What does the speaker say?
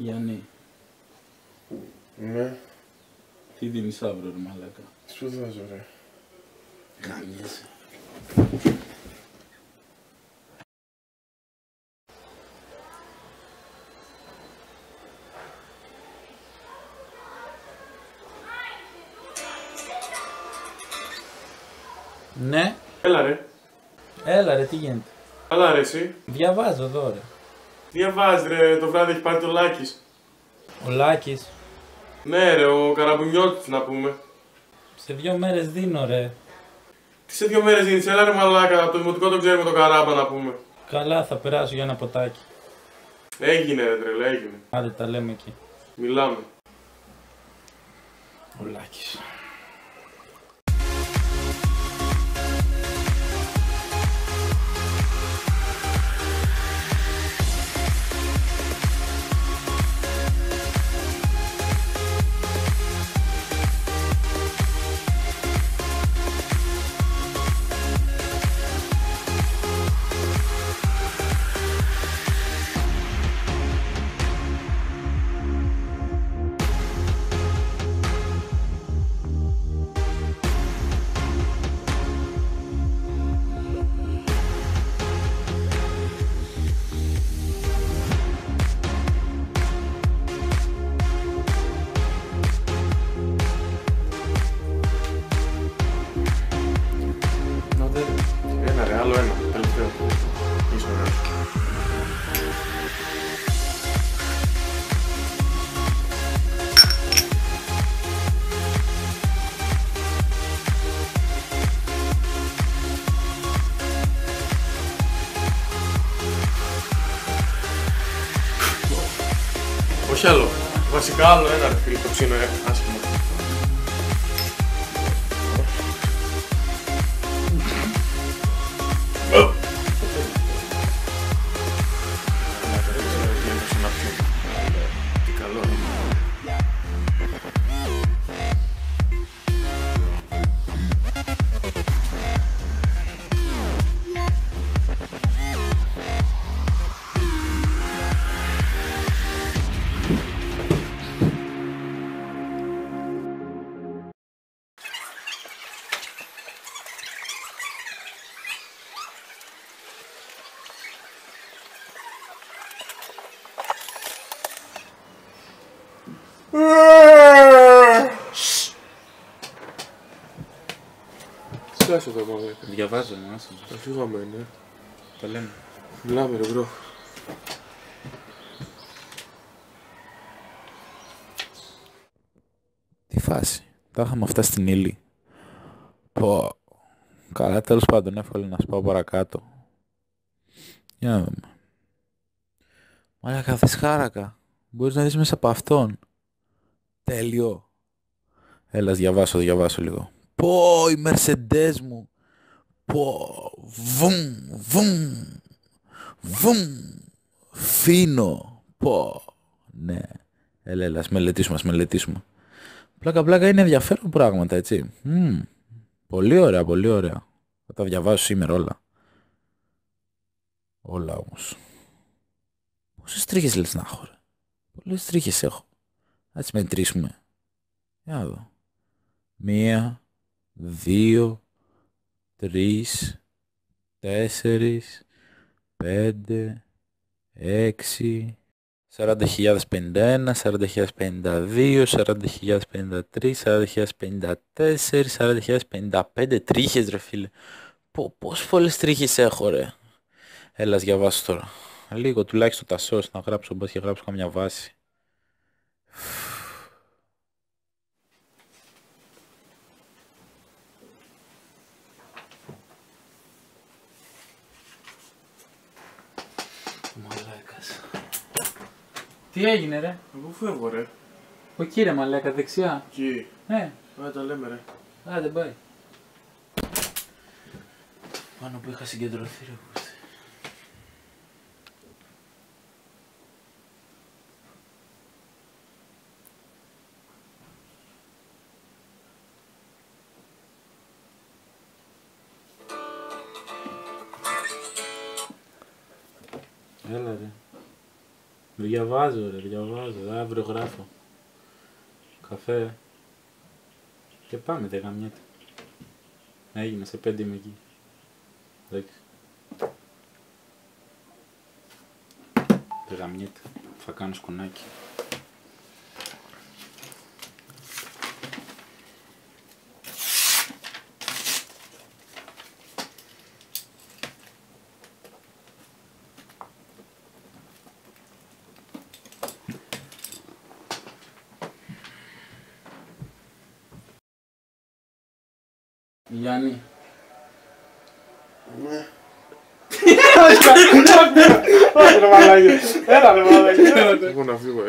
Γιάννη. Ναι. Τι δίνεις αύριο, ρε μαλάκα? Σπουδάζω, ρε. Γαμιέσαι. Ναι. Έλα, ρε. Έλα ρε, τι γίνεται? Καλά, ρε, εσύ. Διαβάζω εδώ, ρε. Διαβάζει, ρε, το βράδυ έχει πάρει το Λάκης. Ο Λάκης. Ναι, ρε, ο Καραμπουνιώτης να πούμε. Σε 2 μέρες δίνω, ρε. Τι σε 2 μέρες γίνεις, έλα ρε μαλάκα, από το δημοτικό το ξέρουμε το Καράμπα να πούμε. Καλά, θα περάσω για ένα ποτάκι. Έγινε, ρε, τρελέ, έγινε. Άντε, τα λέμε εκεί. Μιλάμε. Ο Λάκης. Ένα, ρε, άλλο ένα, τελευταίο. Είσαι ωραίος. Όχι άλλο. Βασικά άλλο ένα, ρε φίλε, το ψήνω άσχημα. Τι καλό είναι. Σκάσε το μάλλον. Διαβάζω, ναι, άσε. Θα φύγαμε, ναι. Τα λέμε. Μιλάμε, ρε, μπρο. Τι φάση. Τα είχαμε αυτά στην ύλη. Πω. Καλά, τέλος πάντων, εύκολο να σπάω παρακάτω. Για να δούμε. Μαλάκα, θες χάρακα. Μπορείς να δεις μέσα από αυτόν. Τέλειο. Έλα, διαβάσω λίγο. Πω, η Mercedes μου. Πω, βουμ, βουμ, βουμ, φίνο. Πω, ναι. Έλα, ας μελετήσουμε. Πλάκα είναι ενδιαφέρον πράγματα, έτσι. Πολύ ωραία. Θα τα διαβάσω σήμερα όλα. Όλα όμως. Πόσες τρίχες λες να έχω, ρε? Πολλές τρίχες έχω. Ας μετρήσουμε. Για να δω. 1, 2, 3, 4, 5, 6, 40.051, 40.052, 40.053, 40.054, 40.055 τρίχες, ρε φίλε. Πόσες πολλές τρίχες έχω, ρε? Έλα, ας διαβάσω τώρα. Λίγο τουλάχιστον τα σως να γράψω, μπας και γράψω καμιά βάση. Μαλάκας. Τι έγινε, ρε? Εγώ φεύγω, ρε. Ο κύριε μαλάκα, δεξιά. Εκεί. Ναι. Άρα τα λέμε, ρε. Άντε, πάει. Πάνω που είχα συγκεντρωθεί, ρε. Έλα, ρε. Διαβάζω ρε, διαβάζω. Αύριο γράφω. Καφέ. Και πάμε, δεν γαμιέται. Έγινε, σε 5 είμαι εκεί. 6. Δεν γαμιέται. Θα κάνω σκουνάκι. Γιάννη. Ναι. Έλα ρε μαλάκι. Εγώ να φύγω,